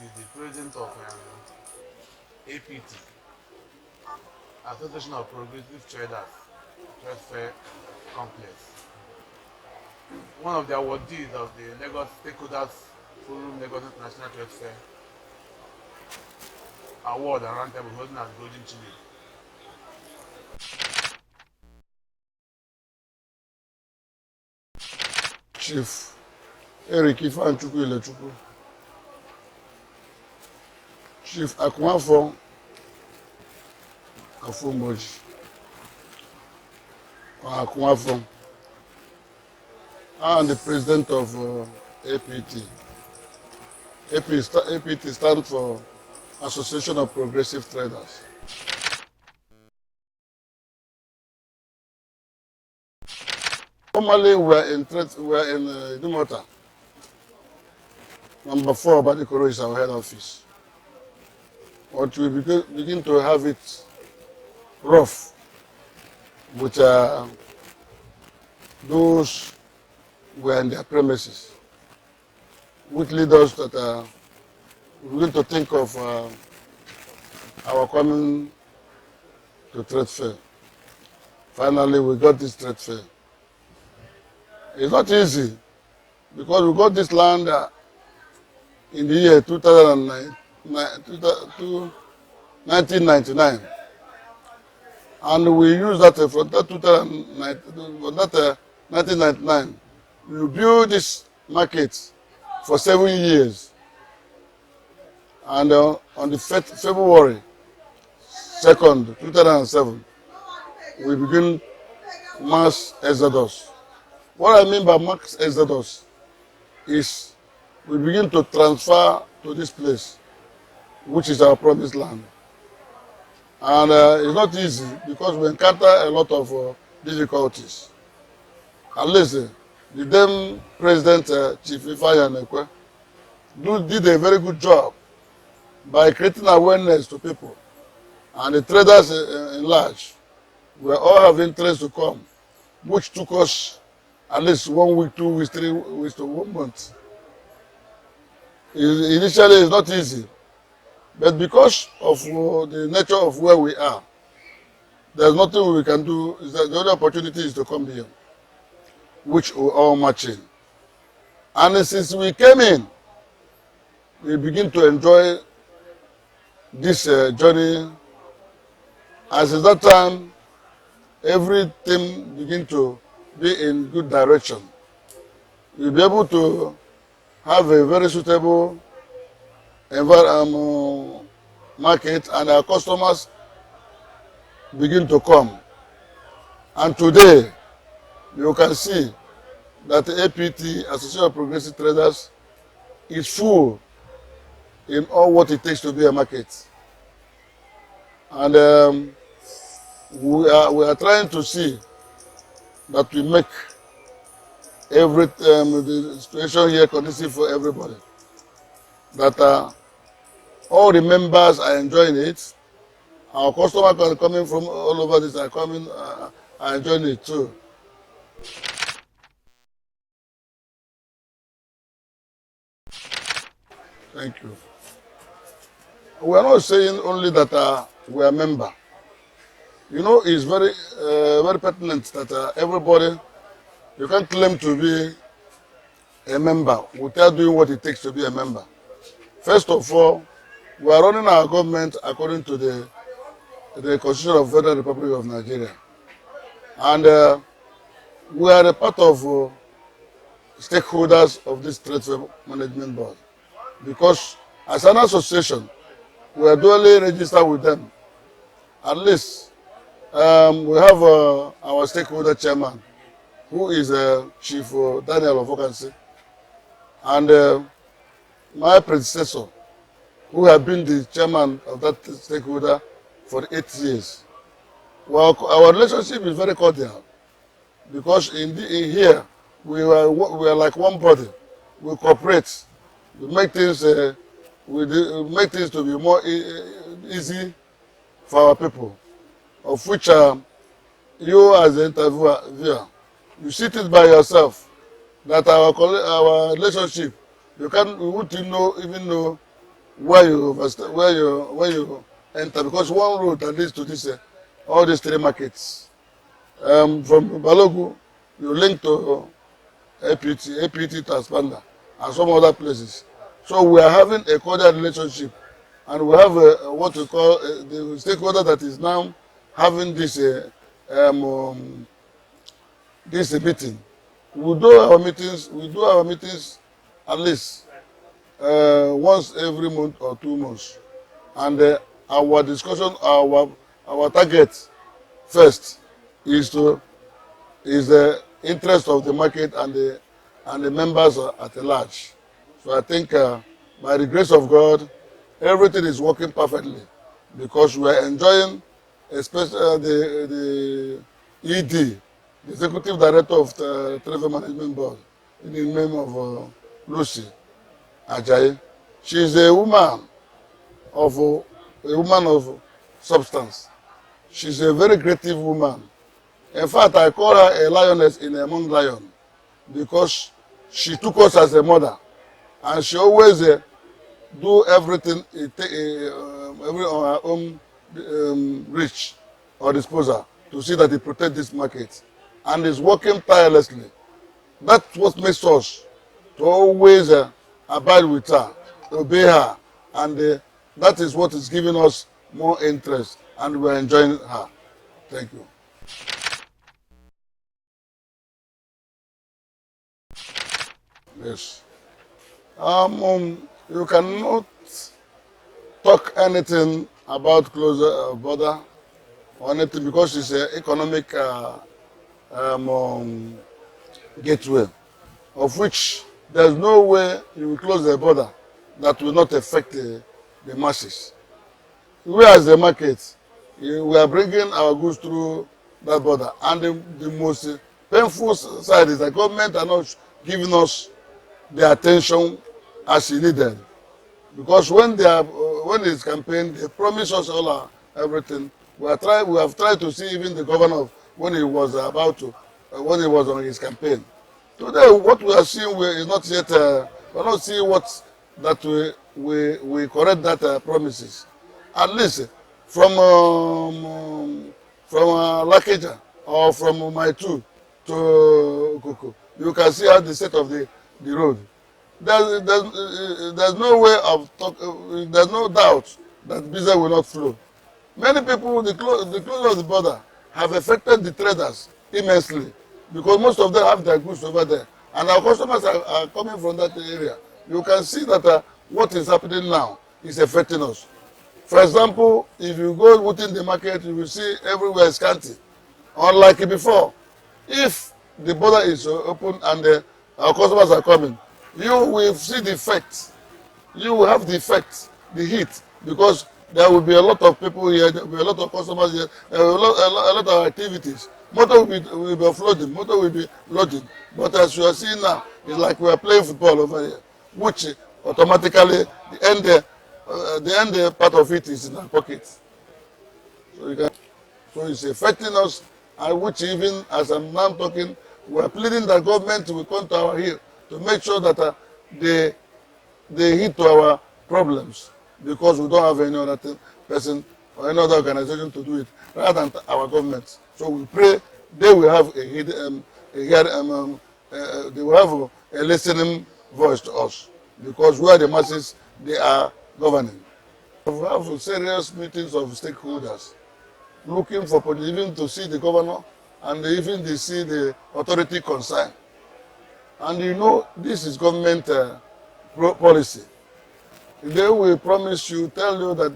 Is the president of APT, Association of Progressive Traders, Trade Fair Complex. One of the awardees of the Lagos Stakeholders Forum Lagos International Trade Fair Award and Roundtable holding at Golden Chile. Chief Eric Ifanchukwu Ilechukwu, Chief Akwafo Afumboji, Akwafo, and the president of APT. APT stands for Association of Progressive Traders. Formerly, we are in Idumota. Number 4, Badikoro is our head office. But we begin to have it rough with those who are in their premises, which lead us that we begin to think of our coming to trade fair. Finally, we got this trade fair. It's not easy because we got this land in the year 1999, and we used that from that 1999. We built this market for 7 years, and on the February 2nd, 2007, we begin mass exodus. What I mean by mass exodus is we begin to transfer to this place, which is our promised land. And it's not easy because we encounter a lot of difficulties. At least the then President Chief Ifeanyi did a very good job by creating awareness to people. And the traders in large were all have interest to come, which took us at least 1 week, 2 weeks, 3 weeks to 1 month. Initially, it's not easy. But because of the nature of where we are, there's nothing we can do. The only opportunity is to come here, which we all match in. And since we came in, we begin to enjoy this journey. And since that time, everything begin to be in good direction. We'll be able to have a very suitable market, and our customers begin to come. And today, you can see that the APT, Association of Progressive Traders, is full in all what it takes to be a market. And we are trying to see that we make the situation here conducive for everybody. That all the members are enjoying it. Our customers coming from all over this are enjoying it too. Thank you. We are not saying only that we are a member. You know, it's very pertinent that everybody, you can't claim to be a member without doing what it takes to be a member. First of all, we are running our government according to the Constitution of the Federal Republic of Nigeria. And we are a part of stakeholders of this Trade Fair Management Board. Because as an association, we are duly registered with them. At least we have our stakeholder chairman, who is Chief Daniel of Okansi, and my predecessor, who have been the chairman of that stakeholder for 8 years. Well, our relationship is very cordial because in here we are like one body. We cooperate. We make things make things to be more easy for our people. Of which you as the interviewer, you sit it by yourself that our relationship, we won't even know where when you enter, because one road that leads to this all these three markets. From Balogu, you link to APT to Aspanda, and some other places. So we are having a cordial relationship, and we have what we call the stakeholder that is now having this meeting. We do our meetings at least once every month or 2 months, and our discussion, our target first is the interest of the market and the members at large. So I think by the grace of God, everything is working perfectly, because we are enjoying, especially the ED, the Executive Director of the Traffic Management Board, in the name of Lucy Ajayi. She is a woman of substance. She's a very creative woman. In fact, I call her a lioness in among lions, because she took us as a mother, and she always do everything every on her own reach or disposal to see that he protect this market, and is working tirelessly. That's what makes us to always abide with her, obey her, and that is what is giving us more interest, and we're enjoying her. Thank you. Yes. You cannot talk anything about closer border or anything, because it's an economic gateway, of which there's no way you will close the border that will not affect the masses. We as a market, we are bringing our goods through that border, and the most painful side is the government are not giving us the attention as it needed, because when it's campaign, they promise us everything. We have tried to see even the governor when he was when he was on his campaign. Today, what we are seeing is not yet. We're not seeing what that we correct that promises. At least from Lakeja or from Maitu to Koko, you can see how the state of the road. There's no way of there's no doubt that business will not flow. Many people, the closure of the border have affected the traders immensely, because most of them have their goods over there, and our customers are coming from that area. You can see that what is happening now is affecting us. For example, if you go within the market, you will see everywhere scanty. Unlike before, if the border is open and our customers are coming, you will see the effect. You will have the effect, the heat, because there will be a lot of people here, there will be a lot of customers here, there will be a lot of activities. Motor will be offloading, motor will be loading. But as you are seeing now, it's like we are playing football over here, which automatically the end part of it is in our pockets. So it's affecting us, and which even as I'm now talking, we are pleading that government will come to our heel to make sure that they hit to our problems, because we don't have any other person or any other organization to do it rather than our government. So we pray they will have they will have a listening voice to us, because we are the masses they are governing. We have serious meetings of stakeholders looking for even to see the governor and even to see the authority concerned. And you know, this is government policy. They will promise you, tell you that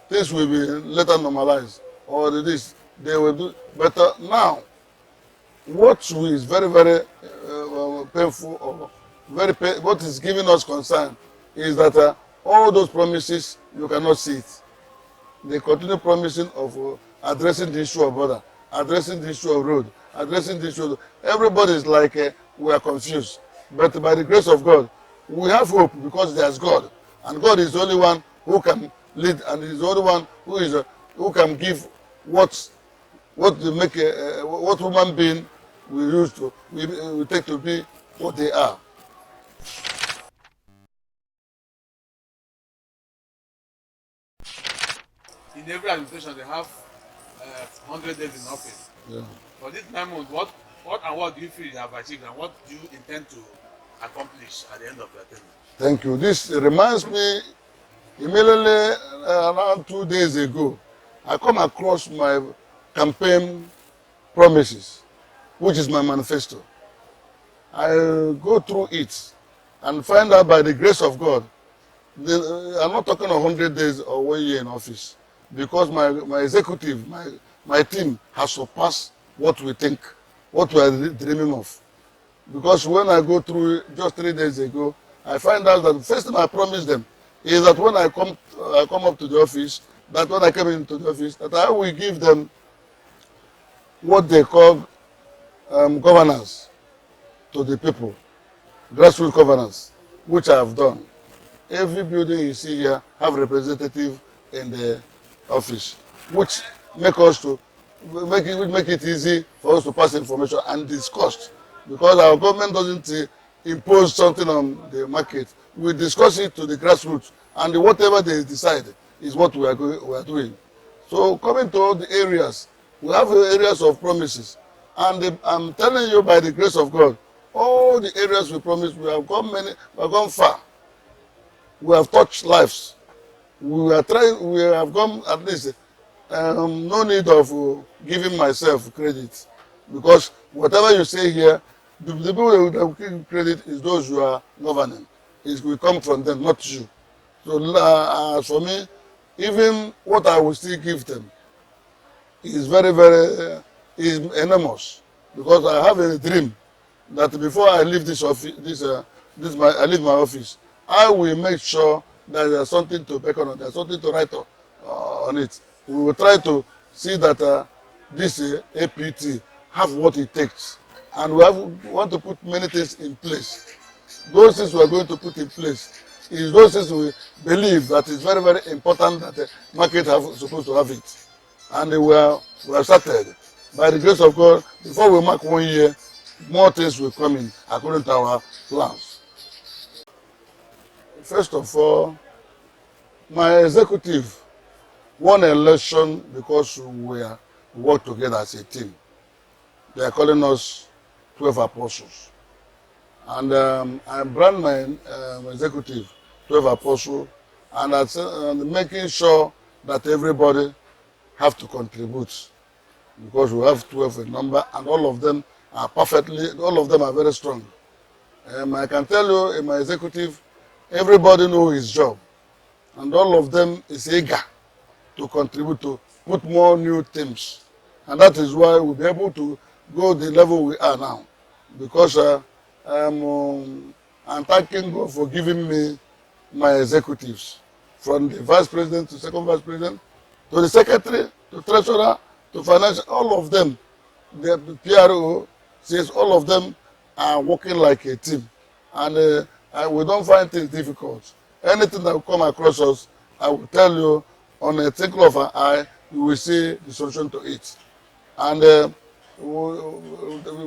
this will be later normalized, or this they will do. But now, what is very, very painful, or what is giving us concern is that all those promises, you cannot see it. They continue promising of addressing the issue of border, addressing the issue of road, addressing the issue of... Everybody is like, we are confused. But by the grace of God, we have hope, because there's God. And God is the only one who can lead, and is the only one who can give what human being we take to be what they are. In every administration, they have 100 days in office. Yeah. For this 9 months, what do you feel you have achieved, and what do you intend to accomplish at the end of your tenure? Thank you. This reminds me, immediately around 2 days ago, I come across my campaign promises, which is my manifesto. I go through it and find out by the grace of God, I'm not talking of 100 days or 1 year in office, because my executive, my team has surpassed what we think, what we are dreaming of. Because when I go through just 3 days ago, I find out that the first thing I promised them is that when I come up to the office, that when I come into the office, that I will give them what they call governance to the people, grassroots governance, which I have done. Every building you see here have representative in the office, which make it easy for us to pass information and discuss. Because our government doesn't impose something on the market, we discuss it to the grassroots, and whatever they decide is what we are doing. So coming to all the areas, we have areas of promises, and I'm telling you by the grace of God, all the areas we promised, we have gone far. We have touched lives. We have gone at least, no need of giving myself credit, because whatever you say here, the people that will give credit is those who are governing. It will come from them, not you. So as for me, even what I will still give them is is enormous, because I have a dream that before I leave this office, I leave my office, I will make sure that there's something to beckon on, there's something to write on it. We will try to see that this APT have what it takes, and we want to put many things in place. Those things we are going to put in place is those things we believe that is very, very important that the market supposed to have it. And we have started. By the grace of God, before we mark 1 year, more things will come in according to our plans. First of all, my executive won an election because we work together as a team. They are calling us 12 apostles. And I brand my executive 12 apostles, and making sure that everybody have to contribute, because we have 12 in number, and all of them are very strong. I can tell you in my executive, everybody knows his job, and all of them is eager to contribute to put more new teams. And that is why we'll be able to go the level we are now. Because I'm thanking God for giving me my executives, from the vice president to second vice president, to the secretary, to treasurer, to financial, all of them, the PRO, says all of them are working like a team. And we don't find things difficult. Anything that will come across us, I will tell you, on a twinkle of an eye, you will see the solution to it. And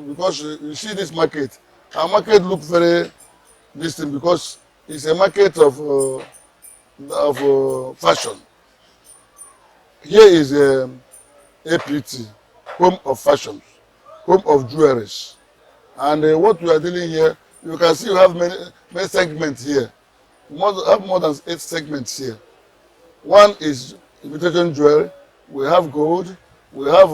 because you see this market, our market looks very distant, because it's a market of fashion. Here is APT, home of fashions, home of jewelries. And what we are dealing here, you can see we have many segments here. We have more than 8 segments here. One is imitation jewelry. We have gold. We have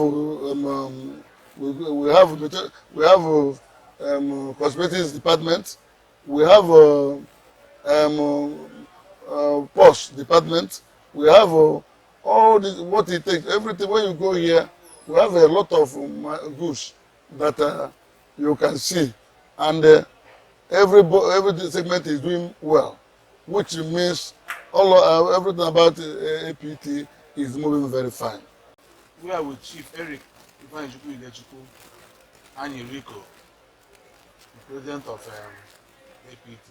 cosmetics department. We have purse department. We have all this, what it takes, everything. When you go here, we have a lot of goods that you can see, and every segment is doing well, which means everything about APT is moving very fine. We are with Chief Eric Anyi Rico, the president of APT.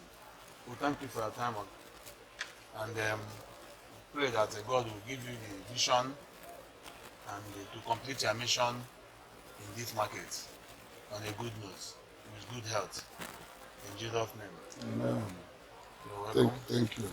We thank you for your time, and pray that God will give you the vision and to complete your mission in this market on a good note, with good health. Jesus' name. Amen. You're welcome. Thank you.